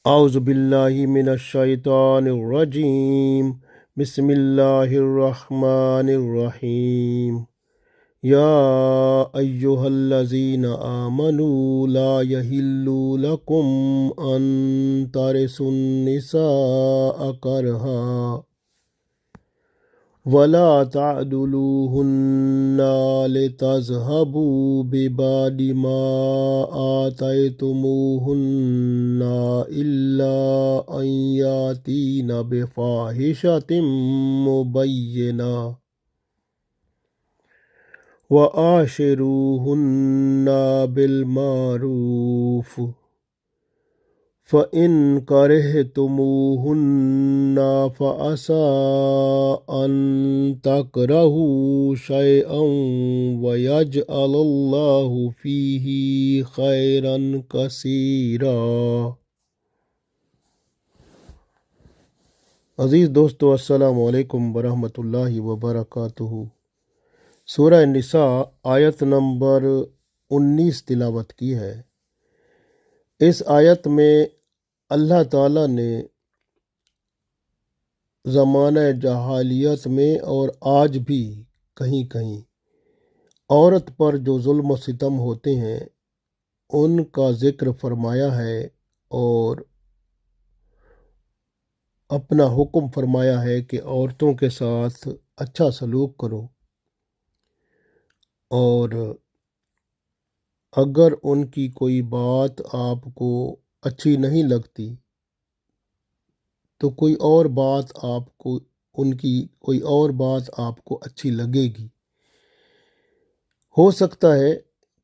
اعوذ باللہ من الشیطان الرجیم بسم اللہ الرحمن الرحیم یا ایہا الذین آمنوا لا یحل لکم ان ترثوا النساء کرہا ولا تعدلوهن لتذهبوا ببعض ما آتيتموهن إلا أن يأتين بفاحشة مبينة وعاشروهن بالمعروف فَإِن كَرِهْتُمُوهُنَّ فَعَسَىٰ أَن تَكْرَهُوا شَيْئًا وَيَجْعَلَ اللَّهُ فِيهِ خَيْرًا كَثِيرًا۔ عزیز دوستو، السلام علیکم ورحمۃ اللہ وبرکاتہ۔ سورہ نساء آیت نمبر 19 تلاوت کی ہے۔ اس آیت میں اللہ تعالیٰ نے زمانہ جاہلیت میں اور آج بھی کہیں کہیں عورت پر جو ظلم و ستم ہوتے ہیں ان کا ذکر فرمایا ہے اور اپنا حکم فرمایا ہے کہ عورتوں کے ساتھ اچھا سلوک کرو، اور اگر ان کی کوئی بات آپ کو اچھی نہیں لگتی تو کوئی اور بات آپ کو اچھی لگے گی۔ ہو سکتا ہے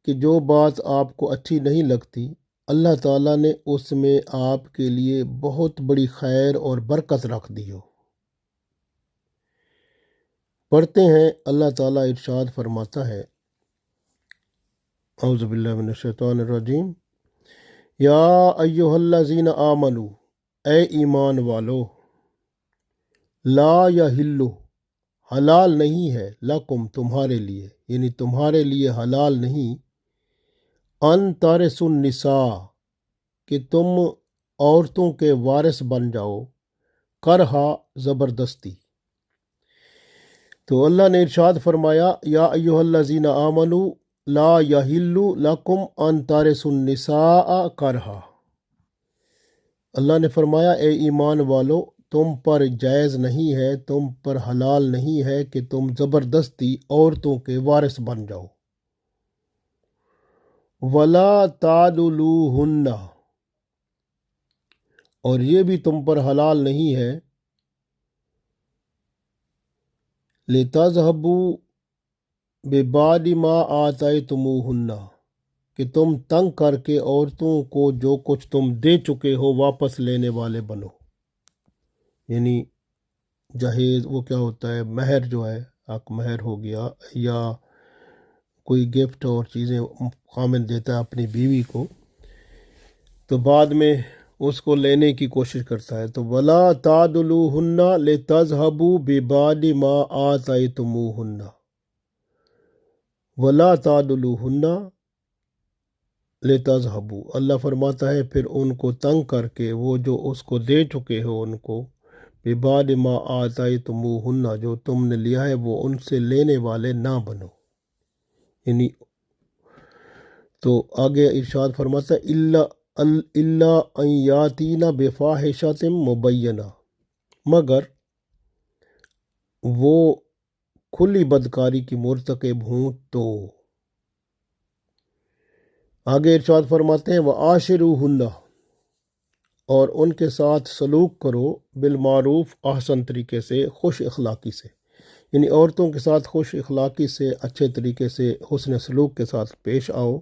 کہ جو بات آپ کو اچھی نہیں لگتی اللہ تعالیٰ نے اس میں آپ کے لیے بہت بڑی خیر اور برکت رکھ دی ہو۔ پڑھتے ہیں، اللہ تعالیٰ ارشاد فرماتا ہے، اعوذ باللہ من الشیطان الرجیم، یا ایہا الذین آمنوا، اے ایمان والو، لا یحل، حلال نہیں ہے، لکم، تمہارے لیے، یعنی تمہارے لیے حلال نہیں، ان ترثوا النساء، کہ تم عورتوں کے وارث بن جاؤ، کرہا، زبردستی۔ تو اللہ نے ارشاد فرمایا، یا ایہا الذین آمنوا لا یحل لکم ان ترثوا النساء کرہا۔ اللہ نے فرمایا، اے ایمان والو، تم پر جائز نہیں ہے، تم پر حلال نہیں ہے کہ تم زبردستی عورتوں کے وارث بن جاؤ۔ ولا تعدلوہن، اور یہ بھی تم پر حلال نہیں ہے، لتذہبوا ببعض ما آتیتموہن، کہ تم تنگ کر کے عورتوں کو جو کچھ تم دے چکے ہو واپس لینے والے بنو۔ یعنی جہیز، وہ کیا ہوتا ہے، مہر جو ہے، حق مہر ہو گیا، یا کوئی گفٹ اور چیزیں خامن دیتا ہے اپنی بیوی کو تو بعد میں اس کو لینے کی کوشش کرتا ہے۔ تو ولا تعدلوہن لتذہبوا ببعض ما آتیتموہن، ولا تعدلوہن لتذہبوا، اللہ فرماتا ہے پھر ان کو تنگ کر کے وہ جو اس کو دے چکے ہو ان کو، ببعض ما آتیتموہن، جو تم نے لیا ہے وہ ان سے لینے والے نہ بنو۔ یعنی تو آگے ارشاد فرماتا ہے، الا ان یاتین بفاحشۃ مبینہ، مگر وہ کھلی بدکاری کی مرتکب ہوں تو۔ آگے ارشاد فرماتے ہیں، وعاشروہن، اور ان کے ساتھ سلوک کرو، بالمعروف، احسن طریقے سے، خوش اخلاقی سے، یعنی عورتوں کے ساتھ خوش اخلاقی سے، اچھے طریقے سے، حسن سلوک کے ساتھ پیش آؤ۔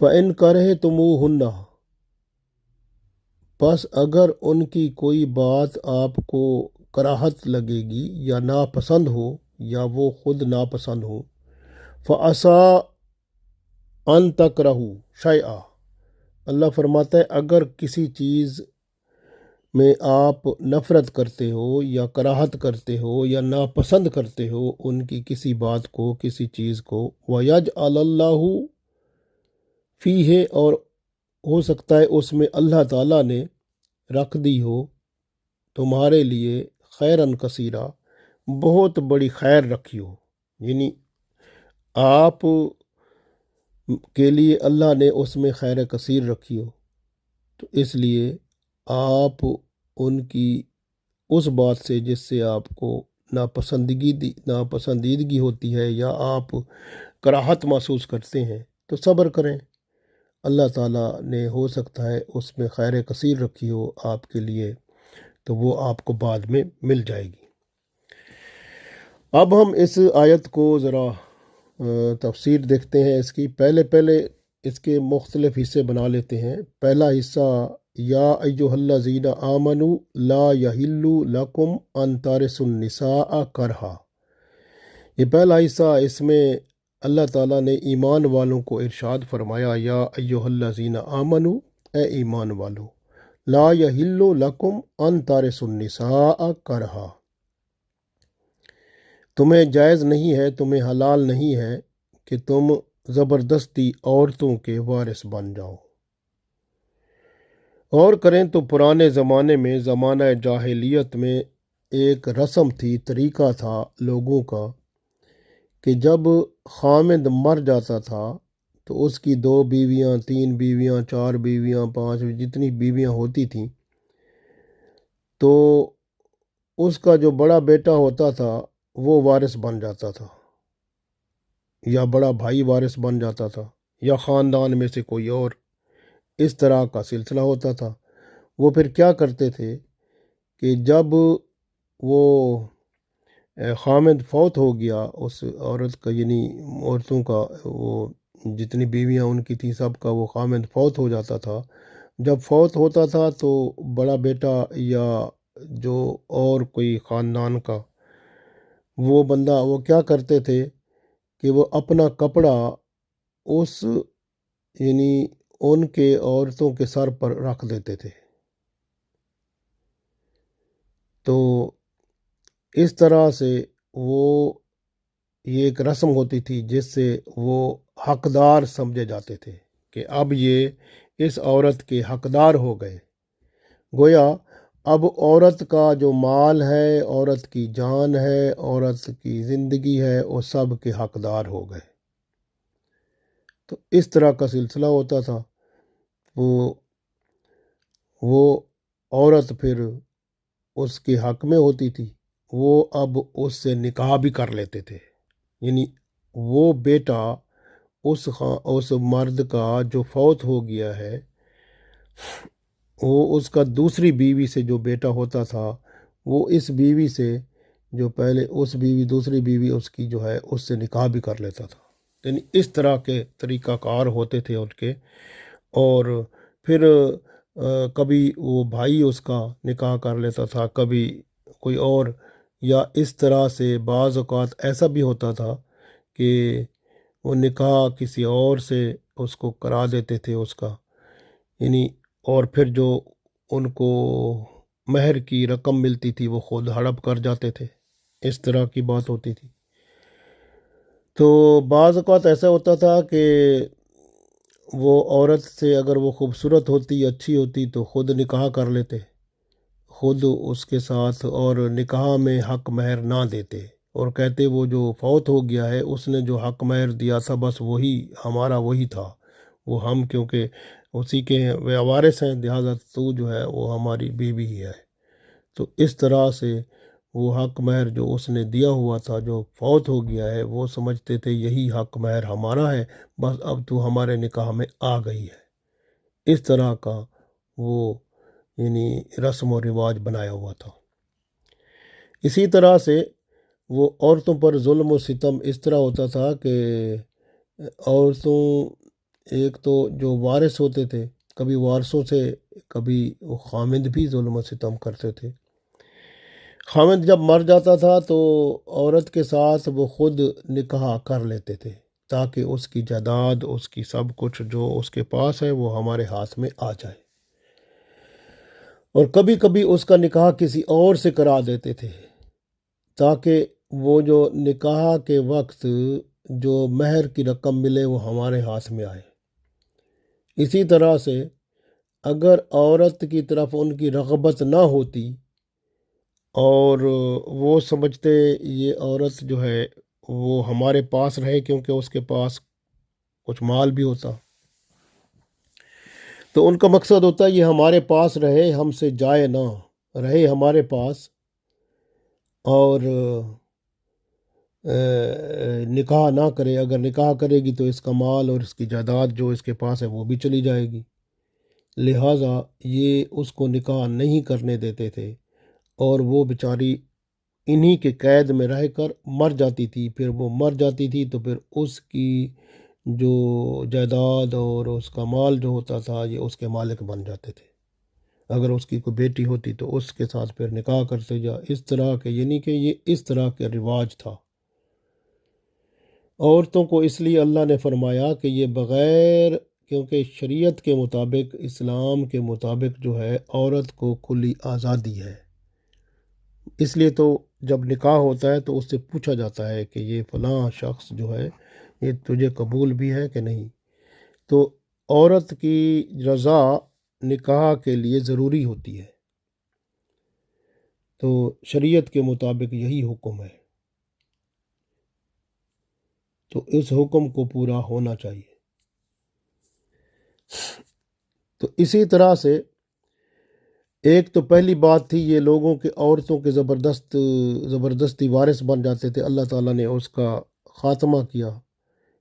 فَإِن كَرِهْتُمُوهُنَّ، پس اگر ان کی کوئی بات آپ کو کراہت لگے گی یا ناپسند ہو یا وہ خود ناپسند ہو، فَعَسَىٰ أَن تَكْرَهُوا شَيْئًا، اللہ فرماتا ہے اگر کسی چیز میں آپ نفرت کرتے ہو یا کراہت کرتے ہو یا ناپسند کرتے ہو ان کی کسی بات کو، کسی چیز کو، وَيَجْعَلَ اللَّهُ فِيهِ، اور ہو سکتا ہے اس میں اللہ تعالیٰ نے رکھ دی ہو تمہارے لیے خیرن کثیرہ، بہت بڑی خیر رکھی ہو، یعنی آپ کے لیے اللہ نے اس میں خیر کثیر رکھی ہو، تو اس لیے آپ ان کی اس بات سے جس سے آپ کو ناپسندیدگی ہوتی ہے یا آپ کراہت محسوس کرتے ہیں تو صبر کریں۔ اللہ تعالیٰ نے ہو سکتا ہے اس میں خیر کثیر رکھی ہو آپ کے لیے، تو وہ آپ کو بعد میں مل جائے گی۔ اب ہم اس آیت کو ذرا تفسیر دیکھتے ہیں اس کی۔ پہلے اس کے مختلف حصے بنا لیتے ہیں۔ پہلا حصہ، یا ایھا الذین آمنوا لا یحل لکم ان ترثوا النساء کرہا۔ یہ پہلا حصہ، اس میں اللہ تعالیٰ نے ایمان والوں کو ارشاد فرمایا، یا ایھا الذین آمنوا، اے ایمان والو، لا یحل لکم ان ترثوا النساء کرہا، تمہیں جائز نہیں ہے، تمہیں حلال نہیں ہے کہ تم زبردستی عورتوں کے وارث بن جاؤ۔ اور کریں تو پرانے زمانے میں، زمانہ جاہلیت میں ایک رسم تھی، طریقہ تھا لوگوں کا کہ جب خامند مر جاتا تھا تو اس کی 2 بیویاں، 3 بیویاں، 4 بیویاں، 5، جتنی بیویاں ہوتی تھیں، تو اس کا جو بڑا بیٹا ہوتا تھا وہ وارث بن جاتا تھا، یا بڑا بھائی وارث بن جاتا تھا، یا خاندان میں سے کوئی اور، اس طرح کا سلسلہ ہوتا تھا۔ وہ پھر کیا کرتے تھے کہ جب وہ خامد فوت ہو گیا اس عورت کا، یعنی عورتوں کا، وہ جتنی بیویاں ان کی تھیں سب کا وہ خامد فوت ہو جاتا تھا، جب فوت ہوتا تھا تو بڑا بیٹا یا جو اور کوئی خاندان کا وہ بندہ، وہ کیا کرتے تھے کہ وہ اپنا کپڑا اس، یعنی ان کے عورتوں کے سر پر رکھ دیتے تھے۔ تو اس طرح سے وہ، یہ ایک رسم ہوتی تھی جس سے وہ حقدار سمجھے جاتے تھے کہ اب یہ اس عورت کے حقدار ہو گئے، گویا اب عورت کا جو مال ہے، عورت کی جان ہے، عورت کی زندگی ہے، وہ سب کے حقدار ہو گئے۔ تو اس طرح کا سلسلہ ہوتا تھا۔ وہ عورت پھر اس کے حق میں ہوتی تھی، وہ اب اس سے نکاح بھی کر لیتے تھے، یعنی وہ بیٹا اس مرد کا جو فوت ہو گیا ہے، وہ اس کا دوسری بیوی سے جو بیٹا ہوتا تھا، وہ اس بیوی سے جو پہلے اس بیوی، دوسری بیوی اس کی جو ہے، اس سے نکاح بھی کر لیتا تھا۔ یعنی اس طرح کے طریقہ کار ہوتے تھے ان کے۔ اور پھر کبھی وہ بھائی اس کا نکاح کر لیتا تھا، کبھی کوئی اور، یا اس طرح سے بعض اوقات ایسا بھی ہوتا تھا کہ وہ نکاح کسی اور سے اس کو کرا دیتے تھے اس کا، یعنی اور پھر جو ان کو مہر کی رقم ملتی تھی وہ خود ہڑپ کر جاتے تھے، اس طرح کی بات ہوتی تھی۔ تو بعض اوقات ایسا ہوتا تھا کہ وہ عورت سے اگر وہ خوبصورت ہوتی، اچھی ہوتی، تو خود نکاح کر لیتے، خود اس کے ساتھ، اور نکاح میں حق مہر نہ دیتے، اور کہتے وہ جو فوت ہو گیا ہے اس نے جو حق مہر دیا تھا بس وہی ہمارا، وہی تھا، وہ ہم کیونکہ اسی کے وارث ہیں، لہٰذا تو جو ہے وہ ہماری بیوی ہی ہے۔ تو اس طرح سے وہ حق مہر جو اس نے دیا ہوا تھا، جو فوت ہو گیا ہے، وہ سمجھتے تھے یہی حق مہر ہمارا ہے، بس اب تو ہمارے نکاح میں آ گئی ہے۔ اس طرح کا وہ، یعنی رسم و رواج بنایا ہوا تھا۔ اسی طرح سے وہ عورتوں پر ظلم و ستم اس طرح ہوتا تھا کہ عورتوں، ایک تو جو وارث ہوتے تھے، کبھی وارثوں سے، کبھی وہ خامند بھی ظلم و ستم کرتے تھے۔ خامند جب مر جاتا تھا تو عورت کے ساتھ وہ خود نکاح کر لیتے تھے تاکہ اس کی جائیداد، اس کی سب کچھ جو اس کے پاس ہے وہ ہمارے ہاتھ میں آ جائے، اور کبھی کبھی اس کا نکاح کسی اور سے کرا دیتے تھے تاکہ وہ جو نکاح کے وقت جو مہر کی رقم ملے وہ ہمارے ہاتھ میں آئے۔ اسی طرح سے اگر عورت کی طرف ان کی رغبت نہ ہوتی اور وہ سمجھتے یہ عورت جو ہے وہ ہمارے پاس رہے کیونکہ اس کے پاس کچھ مال بھی ہوتا، تو ان کا مقصد ہوتا یہ ہمارے پاس رہے، ہم سے جائے نہ، رہے ہمارے پاس، اور نکاح نہ کرے۔ اگر نکاح کرے گی تو اس کا مال اور اس کی جائیداد جو اس کے پاس ہے وہ بھی چلی جائے گی، لہٰذا یہ اس کو نکاح نہیں کرنے دیتے تھے، اور وہ بیچاری انہی کے قید میں رہ کر مر جاتی تھی۔ پھر وہ مر جاتی تھی تو پھر اس کی جو جائیداد اور اس کا مال جو ہوتا تھا یہ اس کے مالک بن جاتے تھے۔ اگر اس کی کوئی بیٹی ہوتی تو اس کے ساتھ پھر نکاح کرتے، یا اس طرح کے، یعنی کہ یہ اس طرح کا رواج تھا۔ عورتوں کو اس لیے اللہ نے فرمایا کہ یہ بغیر، کیونکہ شریعت کے مطابق، اسلام کے مطابق جو ہے عورت کو کھلی آزادی ہے، اس لیے تو جب نکاح ہوتا ہے تو اس سے پوچھا جاتا ہے کہ یہ فلاں شخص جو ہے یہ تجھے قبول بھی ہے کہ نہیں۔ تو عورت کی رضا نکاح کے لیے ضروری ہوتی ہے، تو شریعت کے مطابق یہی حکم ہے، تو اس حکم کو پورا ہونا چاہیے۔ تو اسی طرح سے ایک تو پہلی بات تھی یہ لوگوں کے عورتوں کے زبردستی وارث بن جاتے تھے، اللہ تعالیٰ نے اس کا خاتمہ کیا۔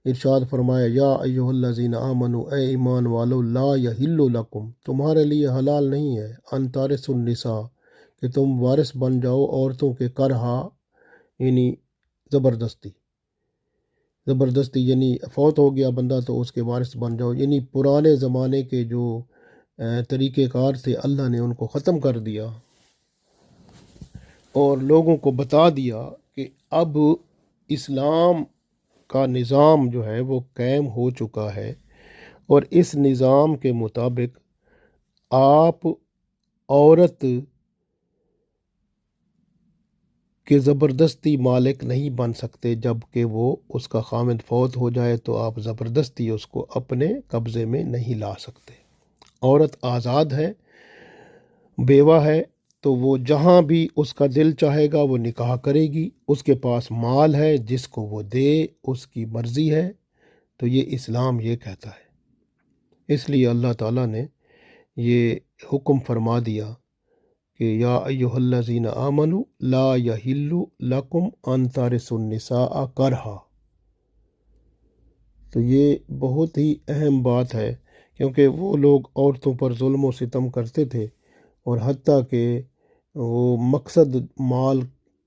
ارشاد فرمایا یا ایھا الذین آمنوا، اے ایمان والو، لا یحل لکم، تمہارے لیے حلال نہیں ہے، ان ترثوا النساء، کہ تم وارث بن جاؤ عورتوں کے، کرہا یعنی زبردستی یعنی فوت ہو گیا بندہ تو اس کے وارث بن جاؤ، یعنی پرانے زمانے کے جو طریقہ کار تھے اللہ نے ان کو ختم کر دیا، اور لوگوں کو بتا دیا کہ اب اسلام کا نظام جو ہے وہ قائم ہو چکا ہے، اور اس نظام کے مطابق آپ عورت کہ زبردستی مالک نہیں بن سکتے، جب کہ وہ اس کا خامد فوت ہو جائے تو آپ زبردستی اس کو اپنے قبضے میں نہیں لا سکتے۔ عورت آزاد ہے، بیوہ ہے، تو وہ جہاں بھی اس کا دل چاہے گا وہ نکاح کرے گی، اس کے پاس مال ہے جس کو وہ دے، اس کی مرضی ہے، تو یہ اسلام یہ کہتا ہے۔ اس لیے اللہ تعالیٰ نے یہ حکم فرما دیا کہ یا ایھا الذین آمنوا لا یحل لکم ان ترثوا النساء کرہا۔ تو یہ بہت ہی اہم بات ہے، کیونکہ وہ لوگ عورتوں پر ظلم و ستم کرتے تھے، اور حتیٰ کہ وہ مقصد مال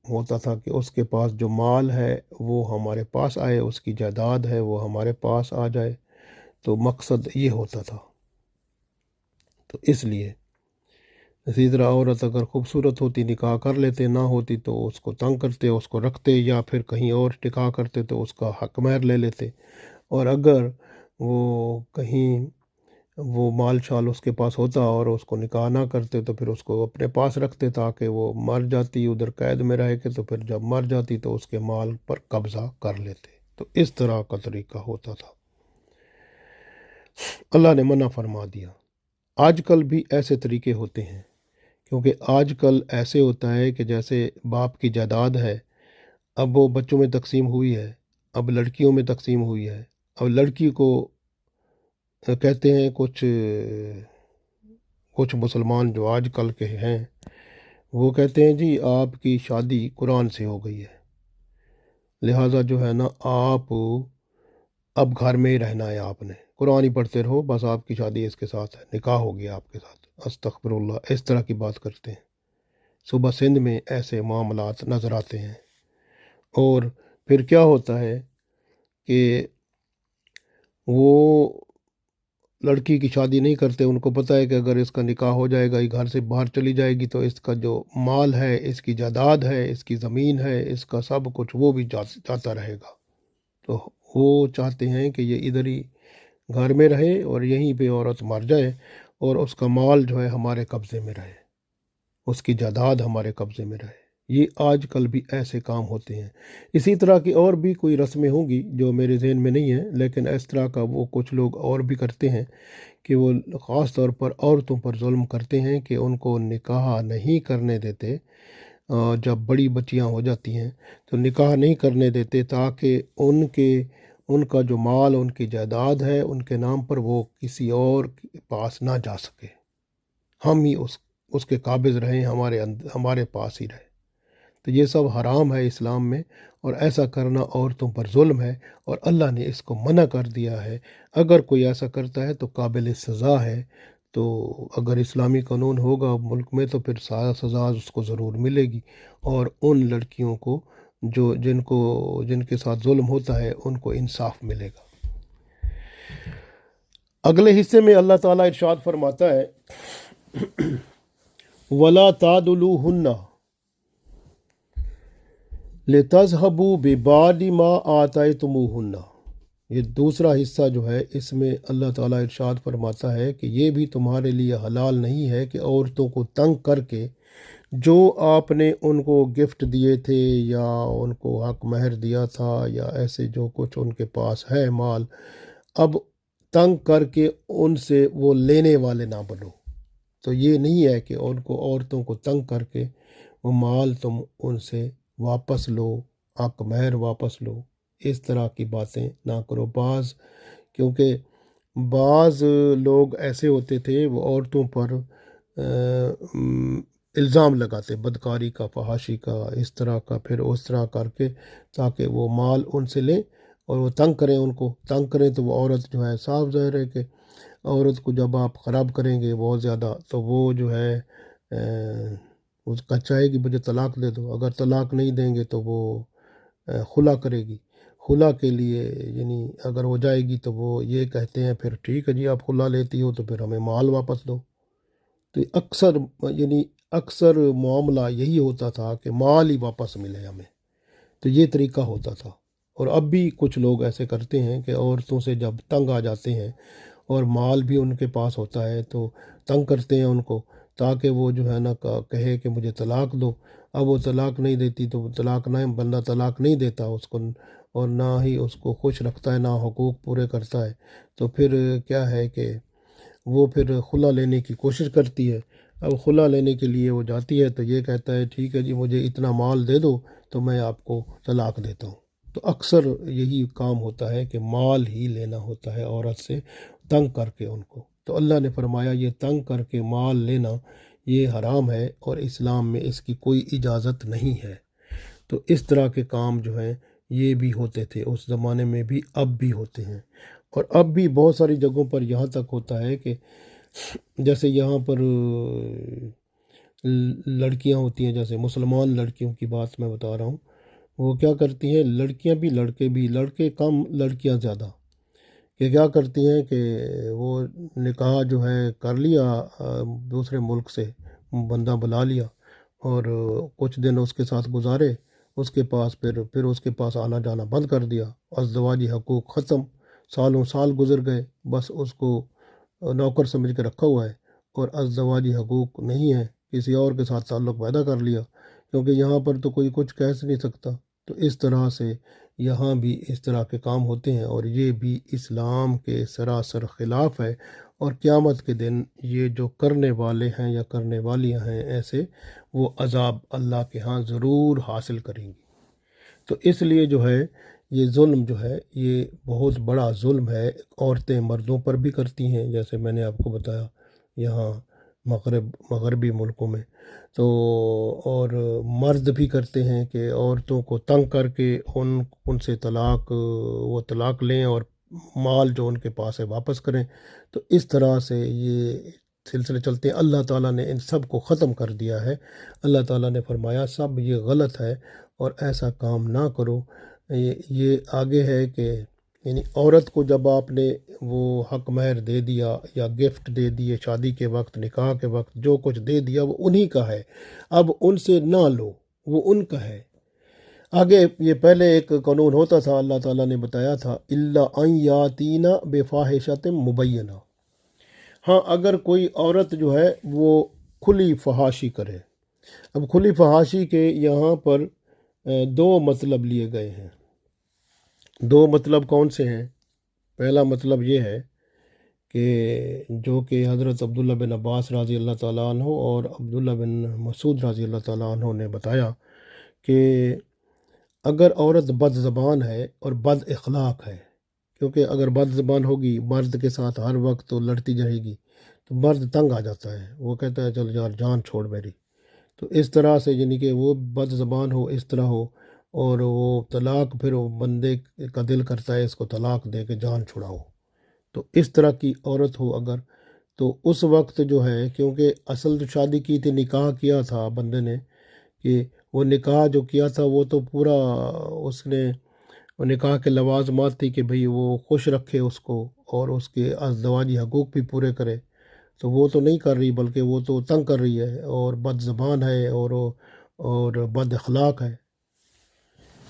ہوتا تھا کہ اس کے پاس جو مال ہے وہ ہمارے پاس آئے، اس کی جائیداد ہے وہ ہمارے پاس آ جائے، تو مقصد یہ ہوتا تھا۔ تو اس لیے اسی طرح عورت اگر خوبصورت ہوتی نکاح کر لیتے، نہ ہوتی تو اس کو تنگ کرتے، اس کو رکھتے، یا پھر کہیں اور نکاح کرتے تو اس کا حق مہر لے لیتے، اور اگر وہ کہیں وہ مال شال اس کے پاس ہوتا اور اس کو نکاح نہ کرتے تو پھر اس کو اپنے پاس رکھتے تاکہ وہ مر جاتی ادھر قید میں رہ کے، تو پھر جب مر جاتی تو اس کے مال پر قبضہ کر لیتے، تو اس طرح کا طریقہ ہوتا تھا۔ اللہ نے منع فرما دیا۔ آج کل بھی ایسے طریقے ہوتے ہیں، کیونکہ آج کل ایسے ہوتا ہے کہ جیسے باپ کی جائیداد ہے، اب وہ بچوں میں تقسیم ہوئی ہے، اب لڑکیوں میں تقسیم ہوئی ہے، اب لڑکی کو کہتے ہیں کچھ مسلمان جو آج کل کے ہیں وہ کہتے ہیں جی آپ کی شادی قرآن سے ہو گئی ہے، لہٰذا جو ہے نا آپ اب گھر میں ہی رہنا ہے، آپ نے قرآن ہی پڑھتے رہو، بس آپ کی شادی اس کے ساتھ ہے، نکاح ہو گیا آپ کے ساتھ۔ استغفر اللہ، اس طرح کی بات کرتے ہیں۔ صوبہ سندھ میں ایسے معاملات نظر آتے ہیں، اور پھر کیا ہوتا ہے کہ وہ لڑکی کی شادی نہیں کرتے، ان کو پتہ ہے کہ اگر اس کا نکاح ہو جائے گا، یہ گھر سے باہر چلی جائے گی تو اس کا جو مال ہے، اس کی جائیداد ہے، اس کی زمین ہے، اس کا سب کچھ وہ بھی جاتا رہے گا، تو وہ چاہتے ہیں کہ یہ ادھر ہی گھر میں رہے اور یہیں پہ عورت مر جائے، اور اس کا مال جو ہے ہمارے قبضے میں رہے، اس کی جائیداد ہمارے قبضے میں رہے۔ یہ آج کل بھی ایسے کام ہوتے ہیں۔ اسی طرح کی اور بھی کوئی رسمیں ہوں گی جو میرے ذہن میں نہیں ہیں، لیکن اس طرح کا وہ کچھ لوگ اور بھی کرتے ہیں کہ وہ خاص طور پر عورتوں پر ظلم کرتے ہیں کہ ان کو نکاح نہیں کرنے دیتے۔ جب بڑی بچیاں ہو جاتی ہیں تو نکاح نہیں کرنے دیتے تاکہ ان کا جو مال، ان کی جائیداد ہے ان کے نام پر، وہ کسی اور کے پاس نہ جا سکے، ہم ہی اس کے قابض رہیں، ہمارے پاس ہی رہے۔ تو یہ سب حرام ہے اسلام میں، اور ایسا کرنا عورتوں پر ظلم ہے، اور اللہ نے اس کو منع کر دیا ہے۔ اگر کوئی ایسا کرتا ہے تو قابل سزا ہے۔ تو اگر اسلامی قانون ہوگا ملک میں تو پھر سزا اس کو ضرور ملے گی، اور ان لڑکیوں کو جن کے ساتھ ظلم ہوتا ہے ان کو انصاف ملے گا۔ اگلے حصے میں اللہ تعالیٰ ارشاد فرماتا ہے وَلَا تَعْضُلُوهُنَّ لِتَذْهَبُوا بِبَعْضِ مَا آتَيْتُمُوهُنَّ۔ یہ دوسرا حصہ جو ہے، اس میں اللہ تعالیٰ ارشاد فرماتا ہے کہ یہ بھی تمہارے لیے حلال نہیں ہے کہ عورتوں کو تنگ کر کے جو آپ نے ان کو گفٹ دیے تھے یا ان کو حق مہر دیا تھا یا ایسے جو کچھ ان کے پاس ہے مال، اب تنگ کر کے ان سے وہ لینے والے نہ بنو۔ تو یہ نہیں ہے کہ ان کو عورتوں کو تنگ کر کے وہ مال تم ان سے واپس لو، حق مہر واپس لو، اس طرح کی باتیں نہ کرو۔ کیونکہ بعض لوگ ایسے ہوتے تھے وہ عورتوں پر الزام لگاتے، بدکاری کا، فحاشی کا، اس طرح کا، پھر اس طرح کر کے تاکہ وہ مال ان سے لیں اور وہ تنگ کریں تو وہ عورت جو ہے، صاف ظاہر ہے کہ عورت کو جب آپ خراب کریں گے بہت زیادہ تو وہ جو ہے اس کا چاہے گی مجھے طلاق دے دو۔ اگر طلاق نہیں دیں گے تو وہ خلا کرے گی۔ خلا کے لیے یعنی اگر ہو جائے گی تو وہ یہ کہتے ہیں پھر ٹھیک ہے جی آپ خلا لیتی ہو تو پھر ہمیں مال واپس دو۔ تو اکثر معاملہ یہی ہوتا تھا کہ مال ہی واپس ملے ہمیں، تو یہ طریقہ ہوتا تھا۔ اور اب بھی کچھ لوگ ایسے کرتے ہیں کہ عورتوں سے جب تنگ آ جاتے ہیں اور مال بھی ان کے پاس ہوتا ہے تو تنگ کرتے ہیں ان کو تاکہ وہ جو ہے نا کہے کہ مجھے طلاق دو۔ اب وہ طلاق نہیں دیتی تو بندہ طلاق نہیں دیتا اس کو، اور نہ ہی اس کو خوش رکھتا ہے، نہ حقوق پورے کرتا ہے، تو پھر کیا ہے کہ وہ پھر خلا لینے کی کوشش کرتی ہے۔ اب خلا لینے کے لیے وہ جاتی ہے تو یہ کہتا ہے ٹھیک ہے جی مجھے اتنا مال دے دو تو میں آپ کو طلاق دیتا ہوں۔ تو اکثر یہی کام ہوتا ہے کہ مال ہی لینا ہوتا ہے عورت سے تنگ کر کے ان کو۔ تو اللہ نے فرمایا یہ تنگ کر کے مال لینا یہ حرام ہے، اور اسلام میں اس کی کوئی اجازت نہیں ہے۔ تو اس طرح کے کام جو ہیں یہ بھی ہوتے تھے اس زمانے میں بھی، اب بھی ہوتے ہیں، اور اب بھی بہت ساری جگہوں پر یہاں تک ہوتا ہے کہ جیسے یہاں پر لڑکیاں ہوتی ہیں، جیسے مسلمان لڑکیوں کی بات میں بتا رہا ہوں، وہ کیا کرتی ہیں، لڑکیاں بھی لڑکے بھی، لڑکے کم لڑکیاں زیادہ، کہ کیا کرتی ہیں کہ وہ نکاح جو ہے کر لیا دوسرے ملک سے بندہ بلا لیا، اور کچھ دن اس کے ساتھ گزارے، اس کے پاس پھر اس کے پاس آنا جانا بند کر دیا، ازدواجی حقوق ختم، سالوں سال گزر گئے، بس اس کو نوکر سمجھ کے رکھا ہوا ہے، اور ازدواجی حقوق نہیں ہے، کسی اور کے ساتھ تعلق پیدا کر لیا، کیونکہ یہاں پر تو کوئی کچھ کہہ نہیں سکتا۔ تو اس طرح سے یہاں بھی اس طرح کے کام ہوتے ہیں، اور یہ بھی اسلام کے سراسر خلاف ہے، اور قیامت کے دن یہ جو کرنے والے ہیں یا کرنے والیاں ہیں ایسے، وہ عذاب اللہ کے ہاں ضرور حاصل کریں گی۔ تو اس لیے جو ہے یہ ظلم جو ہے یہ بہت بڑا ظلم ہے، عورتیں مردوں پر بھی کرتی ہیں، جیسے میں نے آپ کو بتایا یہاں مغربی ملکوں میں، تو اور مرد بھی کرتے ہیں کہ عورتوں کو تنگ کر کے ان سے وہ طلاق لیں اور مال جو ان کے پاس ہے واپس کریں۔ تو اس طرح سے یہ سلسلے چلتے ہیں۔ اللہ تعالیٰ نے ان سب کو ختم کر دیا ہے۔ اللہ تعالیٰ نے فرمایا سب یہ غلط ہے اور ایسا کام نہ کرو۔ یہ آگے ہے کہ یعنی عورت کو جب آپ نے وہ حق مہر دے دیا یا گفٹ دے دیے، شادی کے وقت، نکاح کے وقت جو کچھ دے دیا وہ انہی کا ہے، اب ان سے نہ لو، وہ ان کا ہے۔ آگے یہ پہلے ایک قانون ہوتا تھا، اللہ تعالیٰ نے بتایا تھا الا ان یاتینا بفاحشۃ مبینہ، ہاں اگر کوئی عورت جو ہے وہ کھلی فحاشی کرے، اب کھلی فحاشی کے یہاں پر دو مطلب لیے گئے ہیں۔ دو مطلب کون سے ہیں؟ پہلا مطلب یہ ہے کہ جو کہ حضرت عبداللہ بن عباس رضی اللہ تعالیٰ عنہ اور عبداللہ بن مسعود رضی اللہ تعالیٰ عنہ نے بتایا کہ اگر عورت بد زبان ہے اور بد اخلاق ہے، کیونکہ اگر بد زبان ہوگی مرد کے ساتھ ہر وقت تو لڑتی رہے گی تو مرد تنگ آ جاتا ہے، وہ کہتا ہے چل یار جان چھوڑ میری۔ تو اس طرح سے یعنی کہ وہ بد زبان ہو، اس طرح ہو، اور وہ طلاق پھر وہ بندے کا دل کرتا ہے اس کو طلاق دے کے جان چھڑاؤ، تو اس طرح کی عورت ہو اگر، تو اس وقت جو ہے، کیونکہ اصل جو شادی کی تھی، نکاح کیا تھا بندے نے، کہ وہ نکاح جو کیا تھا وہ تو پورا اس نے، وہ نکاح کے لوازمات تھی کہ بھئی وہ خوش رکھے اس کو اور اس کے ازدواجی حقوق بھی پورے کرے، تو وہ تو نہیں کر رہی، بلکہ وہ تو تنگ کر رہی ہے اور بد زبان ہے اور بد اخلاق ہے۔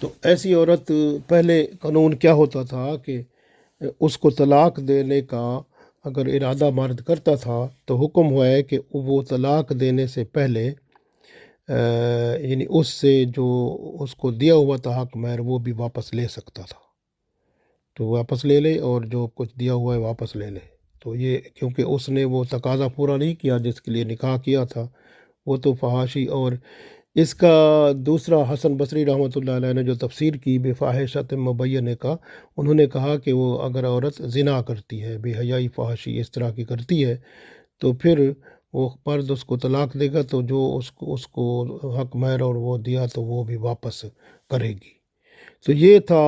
تو ایسی عورت پہلے قانون کیا ہوتا تھا کہ اس کو طلاق دینے کا اگر ارادہ مرد کرتا تھا تو حکم ہوا ہے کہ وہ طلاق دینے سے پہلے یعنی اس سے جو اس کو دیا ہوا تھا حق مہر وہ بھی واپس لے سکتا تھا، تو واپس لے لے اور جو کچھ دیا ہوا ہے واپس لے لے۔ تو یہ کیونکہ اس نے وہ تقاضا پورا نہیں کیا جس کے لیے نکاح کیا تھا، وہ تو فحاشی۔ اور اس کا دوسرا حسن بصری رحمۃ اللہ علیہ نے جو تفسیر کی بفاحشۃ مبینہ کا، انہوں نے کہا کہ وہ اگر عورت زنا کرتی ہے، بے حیائی فحاشی اس طرح کی کرتی ہے، تو پھر وہ مرد اس کو طلاق دے گا تو جو اس کو حق مہر اور وہ دیا تو وہ بھی واپس کرے گی۔ تو یہ تھا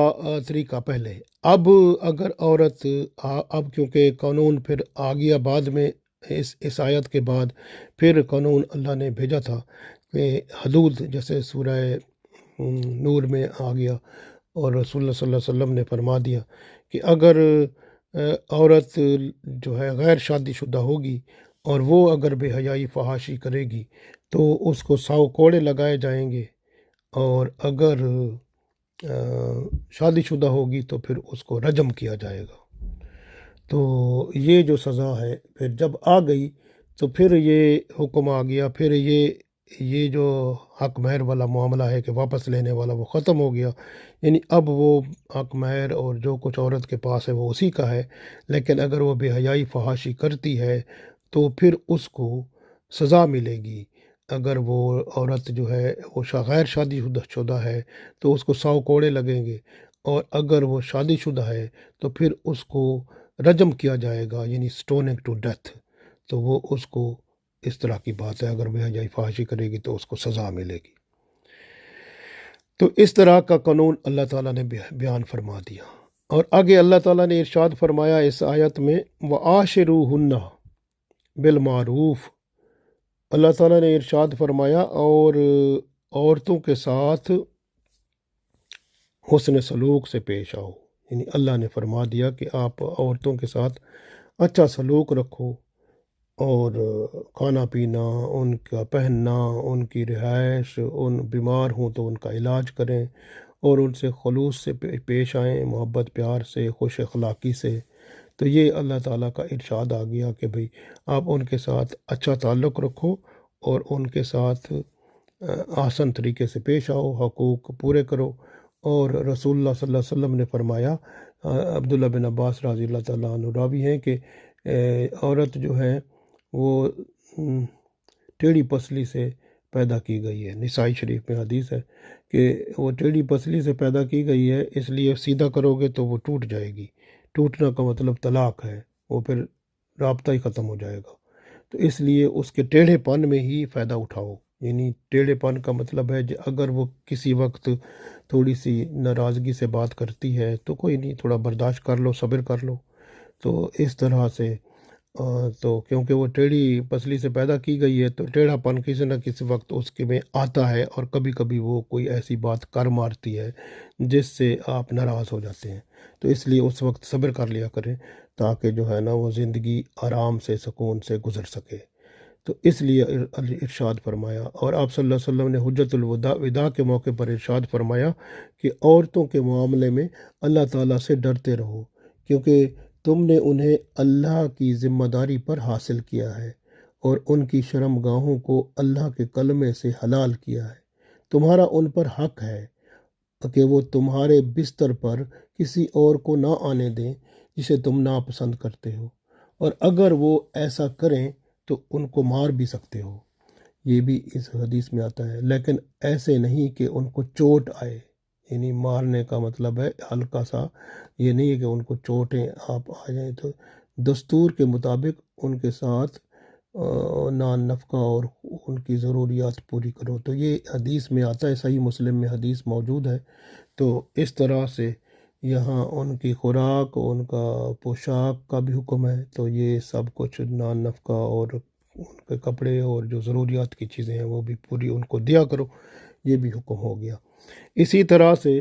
طریقہ پہلے۔ اب اگر عورت اب کیونکہ قانون پھر آ گیا بعد میں، اس آیت کے بعد پھر قانون اللہ نے بھیجا تھا کہ حدود، جیسے سورہ نور میں آ گیا اور رسول اللہ صلی اللہ علیہ وسلم نے فرما دیا کہ اگر عورت جو ہے غیر شادی شدہ ہوگی اور وہ اگر بے حیائی فحاشی کرے گی تو اس کو 100 کوڑے لگائے جائیں گے، اور اگر شادی شدہ ہوگی تو پھر اس کو رجم کیا جائے گا۔ تو یہ جو سزا ہے پھر جب آ گئی تو پھر یہ حکم آ گیا، پھر یہ جو حق مہر والا معاملہ ہے کہ واپس لینے والا وہ ختم ہو گیا، یعنی اب وہ حق مہر اور جو کچھ عورت کے پاس ہے وہ اسی کا ہے، لیکن اگر وہ بے حیائی فحاشی کرتی ہے تو پھر اس کو سزا ملے گی۔ اگر وہ عورت جو ہے وہ غیر شادی شدہ ہے تو اس کو 100 کوڑے لگیں گے، اور اگر وہ شادی شدہ ہے تو پھر اس کو رجم کیا جائے گا، یعنی سٹوننگ ٹو ڈیتھ۔ تو وہ اس کو اس طرح کی بات ہے، اگر بے حیائی فحاشی کرے گی تو اس کو سزا ملے گی۔ تو اس طرح کا قانون اللہ تعالیٰ نے بیان فرما دیا۔ اور آگے اللہ تعالیٰ نے ارشاد فرمایا اس آیت میں، وَعَاشِرُوهُنَّ بِالْمَعْرُوفِ، اللہ تعالیٰ نے ارشاد فرمایا اور عورتوں کے ساتھ حسن سلوک سے پیش آؤ، یعنی اللہ نے فرما دیا کہ آپ عورتوں کے ساتھ اچھا سلوک رکھو، اور کھانا پینا، ان کا پہننا، ان کی رہائش، ان بیمار ہوں تو ان کا علاج کریں، اور ان سے خلوص سے پیش آئیں، محبت پیار سے، خوش اخلاقی سے۔ تو یہ اللہ تعالیٰ کا ارشاد آ گیا کہ بھئی آپ ان کے ساتھ اچھا تعلق رکھو اور ان کے ساتھ آسن طریقے سے پیش آؤ، حقوق پورے کرو۔ اور رسول اللہ صلی اللہ علیہ وسلم نے فرمایا، عبداللہ بن عباس رضی اللہ تعالیٰ عنہ راوی ہیں کہ عورت جو ہے وہ ٹیڑھی پسلی سے پیدا کی گئی ہے، نسائی شریف میں حدیث ہے کہ وہ ٹیڑھی پسلی سے پیدا کی گئی ہے، اس لیے سیدھا کرو گے تو وہ ٹوٹ جائے گی۔ ٹوٹنا کا مطلب طلاق ہے، وہ پھر رابطہ ہی ختم ہو جائے گا۔ تو اس لیے اس کے ٹیڑھے پن میں ہی فائدہ اٹھاؤ، یعنی ٹیڑھے پن کا مطلب ہے اگر وہ کسی وقت تھوڑی سی ناراضگی سے بات کرتی ہے تو کوئی نہیں، تھوڑا برداشت کر لو، صبر کر لو۔ تو اس طرح سے تو کیونکہ وہ ٹیڑھی پسلی سے پیدا کی گئی ہے تو ٹیڑھا پن کسی نہ کسی وقت اس کے میں آتا ہے، اور کبھی کبھی وہ کوئی ایسی بات کر مارتی ہے جس سے آپ ناراض ہو جاتے ہیں، تو اس لیے اس وقت صبر کر لیا کریں تاکہ جو ہے نا وہ زندگی آرام سے سکون سے گزر سکے۔ تو اس لیے ارشاد فرمایا، اور آپ صلی اللہ علیہ وسلم نے حجت الوداع کے موقع پر ارشاد فرمایا کہ عورتوں کے معاملے میں اللہ تعالیٰ سے ڈرتے رہو، کیونکہ تم نے انہیں اللہ کی ذمہ داری پر حاصل کیا ہے، اور ان کی شرم گاہوں کو اللہ کے کلمے سے حلال کیا ہے۔ تمہارا ان پر حق ہے کہ وہ تمہارے بستر پر کسی اور کو نہ آنے دیں جسے تم ناپسند کرتے ہو، اور اگر وہ ایسا کریں تو ان کو مار بھی سکتے ہو۔ یہ بھی اس حدیث میں آتا ہے، لیکن ایسے نہیں کہ ان کو چوٹ آئے، یعنی مارنے کا مطلب ہے ہلکا سا، یہ نہیں ہے کہ ان کو چوٹیں آپ آ جائیں۔ تو دستور کے مطابق ان کے ساتھ نان نفقہ اور ان کی ضروریات پوری کرو۔ تو یہ حدیث میں آتا ہے، صحیح مسلم میں حدیث موجود ہے۔ تو اس طرح سے یہاں ان کی خوراک، ان کا پوشاک کا بھی حکم ہے۔ تو یہ سب کچھ نان نفقہ اور ان کے کپڑے اور جو ضروریات کی چیزیں ہیں وہ بھی پوری ان کو دیا کرو، یہ بھی حکم ہو گیا۔ اسی طرح سے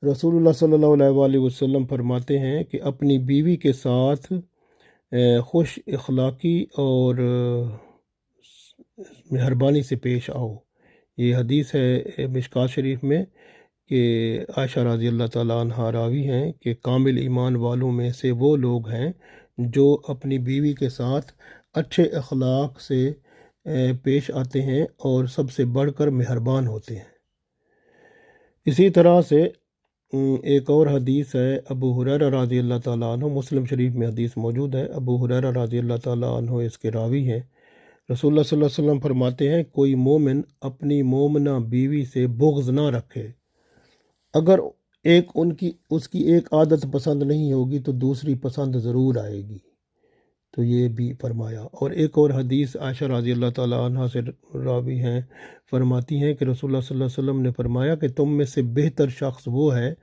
رسول اللہ صلی اللہ علیہ وآلہ وسلم فرماتے ہیں کہ اپنی بیوی کے ساتھ خوش اخلاقی اور مہربانی سے پیش آؤ۔ یہ حدیث ہے مشکوٰۃ شریف میں کہ عائشہ رضی اللہ تعالیٰ عنہا راوی ہیں کہ کامل ایمان والوں میں سے وہ لوگ ہیں جو اپنی بیوی کے ساتھ اچھے اخلاق سے پیش آتے ہیں اور سب سے بڑھ کر مہربان ہوتے ہیں۔ اسی طرح سے ایک اور حدیث ہے ابو ہریرہ رضی اللہ تعالیٰ عنہ، مسلم شریف میں حدیث موجود ہے، ابو ہریرہ رضی اللہ تعالیٰ عنہ اس کے راوی ہیں۔ رسول اللہ صلی اللہ علیہ وسلم فرماتے ہیں کوئی مومن اپنی مومنہ بیوی سے بغض نہ رکھے، اگر اس کی ایک عادت پسند نہیں ہوگی تو دوسری پسند ضرور آئے گی۔ تو یہ بھی فرمایا۔ اور ایک اور حدیث عائشہ رضی اللہ تعالیٰ عنہ سے راوی ہیں، فرماتی ہیں کہ رسول اللہ صلی اللہ علیہ وسلم نے فرمایا کہ تم میں سے بہتر شخص وہ ہے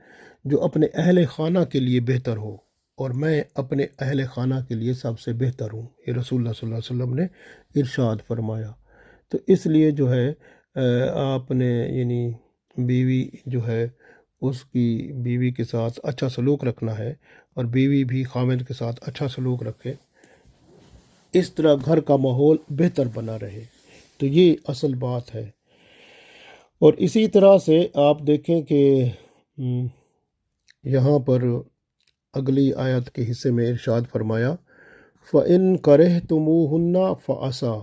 جو اپنے اہل خانہ کے لیے بہتر ہو، اور میں اپنے اہل خانہ کے لیے سب سے بہتر ہوں۔ یہ رسول اللہ صلی اللہ علیہ وسلم نے ارشاد فرمایا۔ تو اس لیے جو ہے آپ نے یعنی بیوی جو ہے اس کی بیوی کے ساتھ اچھا سلوک رکھنا ہے، اور بیوی بھی خاوند کے ساتھ اچھا سلوک رکھے، اس طرح گھر کا ماحول بہتر بنا رہے۔ تو یہ اصل بات ہے۔ اور اسی طرح سے آپ دیکھیں کہ یہاں پر اگلی آیت کے حصے میں ارشاد فرمایا فَإِن كَرِهْتُمُوهُنَّ فَعَسَىٰ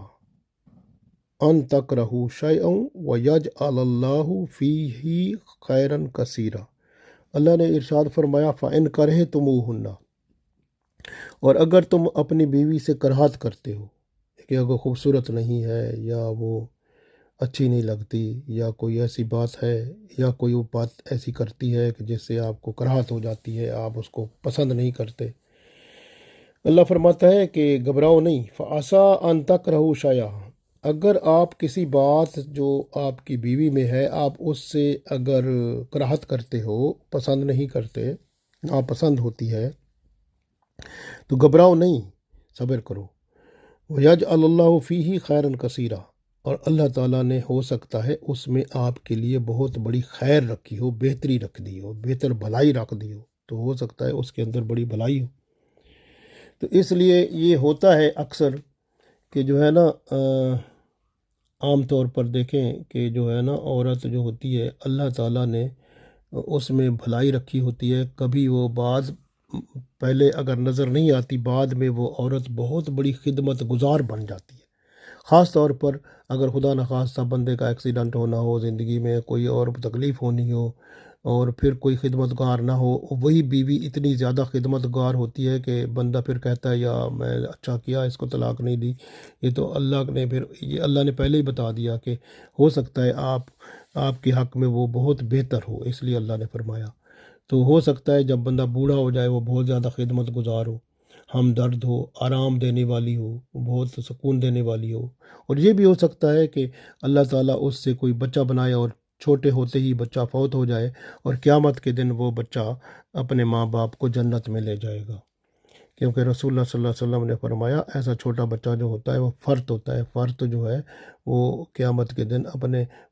أَن تَكْرَهُوا شَيْئًا وَيَجْعَلَ اللَّهُ فِيهِ خَيْرًا كَثِيرًا۔ اللہ نے ارشاد فرمایا فَإِن كَرِهْتُمُوهُنَّ، اور اگر تم اپنی بیوی سے کراہت کرتے ہو کہ اگر خوبصورت نہیں ہے، یا وہ اچھی نہیں لگتی، یا کوئی ایسی بات ہے، یا کوئی وہ بات ایسی کرتی ہے کہ جس سے آپ کو کراہت ہو جاتی ہے، آپ اس کو پسند نہیں کرتے، اللہ فرماتا ہے کہ گھبراؤ نہیں، فَعَسَىٰ أَن تَكْرَهُوا شَيْئًا، اگر آپ کسی بات جو آپ کی بیوی میں ہے آپ اس سے اگر کراہت کرتے ہو، پسند نہیں کرتے، ناپسند ہوتی ہے، تو گھبراؤ نہیں، صبر کرو۔ وَيَجْعَلَ اللَّهُ فِيهِ خَيْرًا كَثِيرًا، اور اللہ تعالیٰ نے ہو سکتا ہے اس میں آپ کے لیے بہت بڑی خیر رکھی ہو، بہتری رکھ دی ہو، بہتر بھلائی رکھ دی ہو، تو ہو سکتا ہے اس کے اندر بڑی بھلائی ہو۔ تو اس لیے یہ ہوتا ہے اکثر کہ جو ہے نا عام طور پر دیکھیں کہ جو ہے نا عورت جو ہوتی ہے اللہ تعالیٰ نے اس میں بھلائی رکھی ہوتی ہے، کبھی وہ بعض پہلے اگر نظر نہیں آتی، بعد میں وہ عورت بہت بڑی خدمت گزار بن جاتی ہے۔ خاص طور پر اگر خدا نخواستہ بندے کا ایکسیڈنٹ ہونا ہو، زندگی میں کوئی اور تکلیف ہونی ہو، اور پھر کوئی خدمت گار نہ ہو، وہی بیوی اتنی زیادہ خدمت گار ہوتی ہے کہ بندہ پھر کہتا ہے یا میں اچھا کیا اس کو طلاق نہیں دی۔ یہ تو اللہ نے پھر یہ اللہ نے پہلے ہی بتا دیا کہ ہو سکتا ہے آپ کے حق میں وہ بہت بہتر ہو، اس لیے اللہ نے فرمایا۔ تو ہو سکتا ہے جب بندہ بوڑھا ہو جائے وہ بہت زیادہ خدمت گزار ہو، ہمدرد ہو، آرام دینے والی ہو، بہت سکون دینے والی ہو، اور یہ بھی ہو سکتا ہے کہ اللہ تعالیٰ اس سے کوئی بچہ بنائے اور چھوٹے ہوتے ہی بچہ فوت ہو جائے، اور قیامت کے دن وہ بچہ اپنے ماں باپ کو جنت میں لے جائے گا، کیونکہ رسول اللہ صلی اللہ علیہ وسلم نے فرمایا ایسا چھوٹا بچہ جو ہوتا ہے وہ فرت ہوتا ہے، فرت جو ہے وہ قیامت کے دن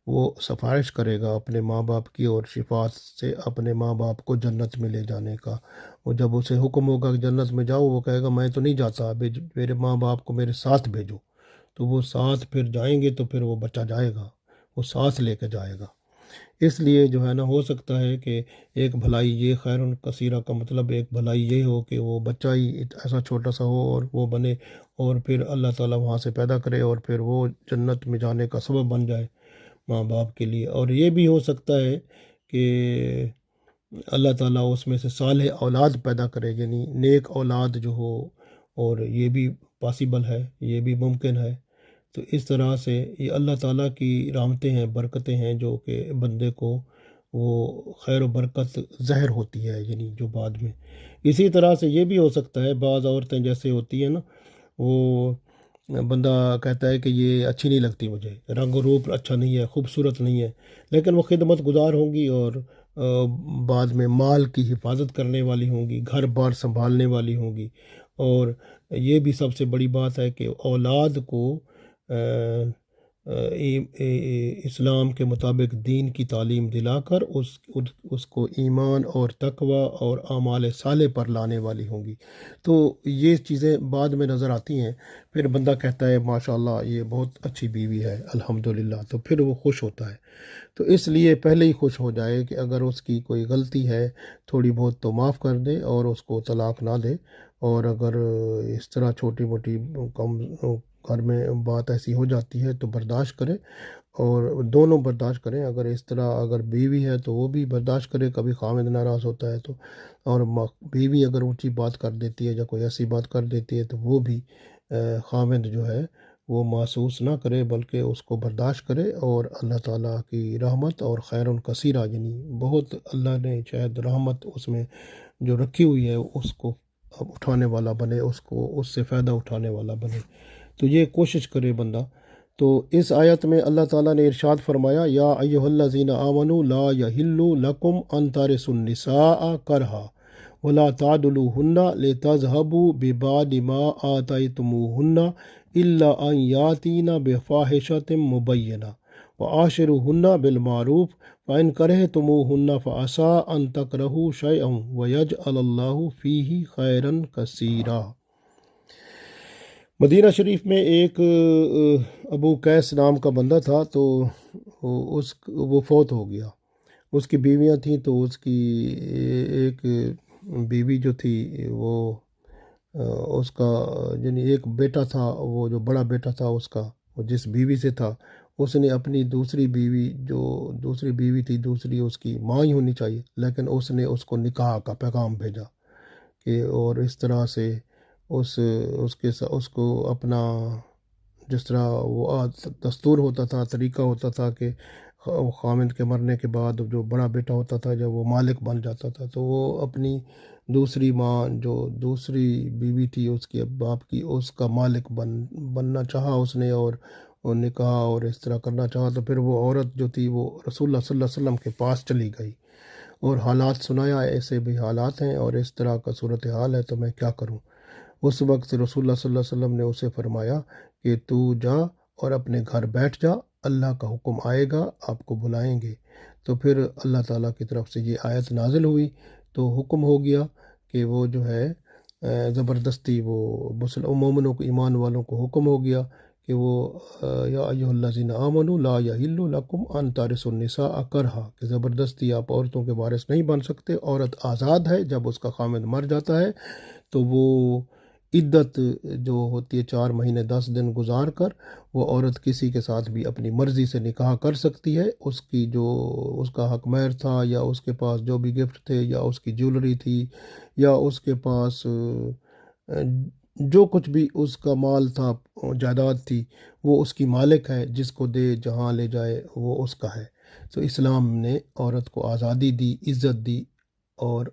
وہ سفارش کرے گا اپنے ماں باپ کی اور شفاعت سے اپنے ماں باپ کو جنت میں لے جانے کا۔ وہ جب اسے حکم ہوگا کہ جنت میں جاؤ، وہ کہے گا میں تو نہیں جاتا، میرے ماں باپ کو میرے ساتھ بھیجو، تو وہ ساتھ پھر جائیں گے، تو پھر وہ بچہ جائے گا، وہ ساتھ لے کے جائے گا۔ اس لیے جو ہے نا ہو سکتا ہے کہ ایک بھلائی یہ خیر کثیرہ کا مطلب ایک بھلائی یہ ہو کہ وہ بچہ ہی ایسا چھوٹا سا ہو اور وہ بنے، اور پھر اللہ تعالیٰ وہاں سے پیدا کرے اور پھر وہ جنت میں جانے کا سبب بن جائے ماں باپ کے لیے۔ اور یہ بھی ہو سکتا ہے کہ اللہ تعالیٰ اس میں سے صالح اولاد پیدا کرے، یعنی نیک اولاد جو ہو، اور یہ بھی پاسیبل ہے، یہ بھی ممکن ہے۔ تو اس طرح سے یہ اللہ تعالیٰ کی رحمتیں ہیں، برکتیں ہیں، جو کہ بندے کو وہ خیر و برکت ظاہر ہوتی ہے، یعنی جو بعد میں۔ اسی طرح سے یہ بھی ہو سکتا ہے بعض عورتیں جیسے ہوتی ہیں نا، وہ بندہ کہتا ہے کہ یہ اچھی نہیں لگتی مجھے، رنگ و روپ اچھا نہیں ہے، خوبصورت نہیں ہے، لیکن وہ خدمت گزار ہوں گی اور بعد میں مال کی حفاظت کرنے والی ہوں گی، گھر بار سنبھالنے والی ہوں گی۔ اور یہ بھی سب سے بڑی بات ہے کہ اولاد کو اسلام کے مطابق دین کی تعلیم دلا کر اس کو ایمان اور تقوی اور اعمال صالح پر لانے والی ہوں گی۔ تو یہ چیزیں بعد میں نظر آتی ہیں، پھر بندہ کہتا ہے ماشاءاللہ یہ بہت اچھی بیوی ہے الحمدللہ، تو پھر وہ خوش ہوتا ہے۔ تو اس لیے پہلے ہی خوش ہو جائے کہ اگر اس کی کوئی غلطی ہے تھوڑی بہت تو معاف کر دے اور اس کو طلاق نہ دے، اور اگر اس طرح چھوٹی موٹی کم گھر میں بات ایسی ہو جاتی ہے تو برداشت کرے، اور دونوں برداشت کریں۔ اگر اس طرح اگر بیوی ہے تو وہ بھی برداشت کرے، کبھی خامد ناراض ہوتا ہے تو، اور بیوی اگر اونچی بات کر دیتی ہے یا کوئی ایسی بات کر دیتی ہے تو وہ بھی خامد جو ہے وہ محسوس نہ کرے، بلکہ اس کو برداشت کرے، اور اللہ تعالیٰ کی رحمت اور خیر کثیرہ، یعنی بہت اللہ نے شاید رحمت اس میں جو رکھی ہوئی ہے اس کو اٹھانے والا بنے، اس کو اس سے فائدہ اٹھانے والا بنے۔ تو یہ کوشش کرے بندہ۔ تو اس آیت میں اللہ تعالیٰ نے ارشاد فرمایا، یا ایھا الذین آمنوا لا یحل لکم ان ترثوا النساء کرہا ولا تعدلوہن لتذہبوا ببعض ما آتیتموہن الا ان یاتین بفاحشۃ مبینہ وعاشروہن بالمعروف فإن کرہتموہن فعسیٰ ان تکرہوا شیئا ویجعل اللہ فیہ خیرا کثیرا۔ مدینہ شریف میں ایک ابو قیس نام کا بندہ تھا، تو وہ فوت ہو گیا۔ اس کی بیویاں تھیں، تو اس کی ایک بیوی جو تھی وہ اس کا یعنی ایک بیٹا تھا، وہ جو بڑا بیٹا تھا اس کا، وہ جس بیوی سے تھا، اس نے اپنی دوسری بیوی جو دوسری بیوی تھی، دوسری اس کی ماں ہی ہونی چاہیے، لیکن اس نے اس کو نکاح کا پیغام بھیجا کہ، اور اس طرح سے اس کو اپنا جس طرح وہ دستور ہوتا تھا، طریقہ ہوتا تھا کہ خامد کے مرنے کے بعد جو بڑا بیٹا ہوتا تھا جب وہ مالک بن جاتا تھا، تو وہ اپنی دوسری ماں جو دوسری بیوی تھی اس کے باپ کی، اس کا مالک بننا چاہا اس نے، اور نکاح اور اس طرح کرنا چاہا، تو پھر وہ عورت جو تھی وہ رسول اللہ صلی اللہ علیہ وسلم کے پاس چلی گئی اور حالات سنایا، ایسے بھی حالات ہیں اور اس طرح کا صورتحال ہے، تو میں کیا کروں۔ اس وقت رسول اللہ صلی اللہ علیہ وسلم نے اسے فرمایا کہ تو جا اور اپنے گھر بیٹھ جا، اللہ کا حکم آئے گا، آپ کو بلائیں گے۔ تو پھر اللہ تعالیٰ کی طرف سے یہ آیت نازل ہوئی، تو حکم ہو گیا کہ وہ جو ہے زبردستی وہ مومنوں کو، ایمان والوں کو حکم ہو گیا کہ وہ یا ایھا الذین آمنوا لا یحل لکم ان ترثوا النساء کرہا، کہ زبردستی آپ عورتوں کے وارث نہیں بن سکتے۔ عورت آزاد ہے، جب اس کا خامد مر جاتا ہے تو وہ عدت جو ہوتی ہے 4 مہینے 10 دن گزار کر، وہ عورت کسی کے ساتھ بھی اپنی مرضی سے نکاح کر سکتی ہے۔ اس کی جو اس کا حق مہر تھا، یا اس کے پاس جو بھی گفٹ تھے، یا اس کی جیولری تھی، یا اس کے پاس جو کچھ بھی اس کا مال تھا، جائیداد تھی، وہ اس کی مالک ہے، جس کو دے جہاں لے جائے وہ اس کا ہے۔ تو اسلام نے عورت کو آزادی دی، عزت دی اور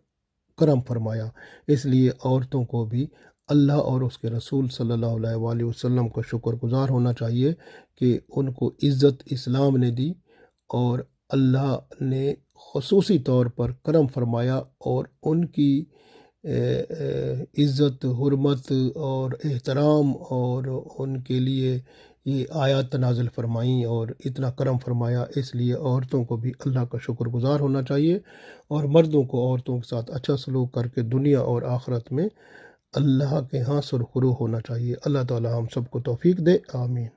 کرم فرمایا۔ اس لیے عورتوں کو بھی اللہ اور اس کے رسول صلی اللہ علیہ وآلہ وسلم کا شکر گزار ہونا چاہیے کہ ان کو عزت اسلام نے دی، اور اللہ نے خصوصی طور پر کرم فرمایا اور ان کی عزت، حرمت اور احترام، اور ان کے لیے یہ آیات نازل فرمائیں اور اتنا کرم فرمایا۔ اس لیے عورتوں کو بھی اللہ کا شکر گزار ہونا چاہیے، اور مردوں کو عورتوں کے ساتھ اچھا سلوک کر کے دنیا اور آخرت میں اللہ کے ہاں سرخرو ہونا چاہیے۔ اللہ تعالی ہم سب کو توفیق دے، آمین۔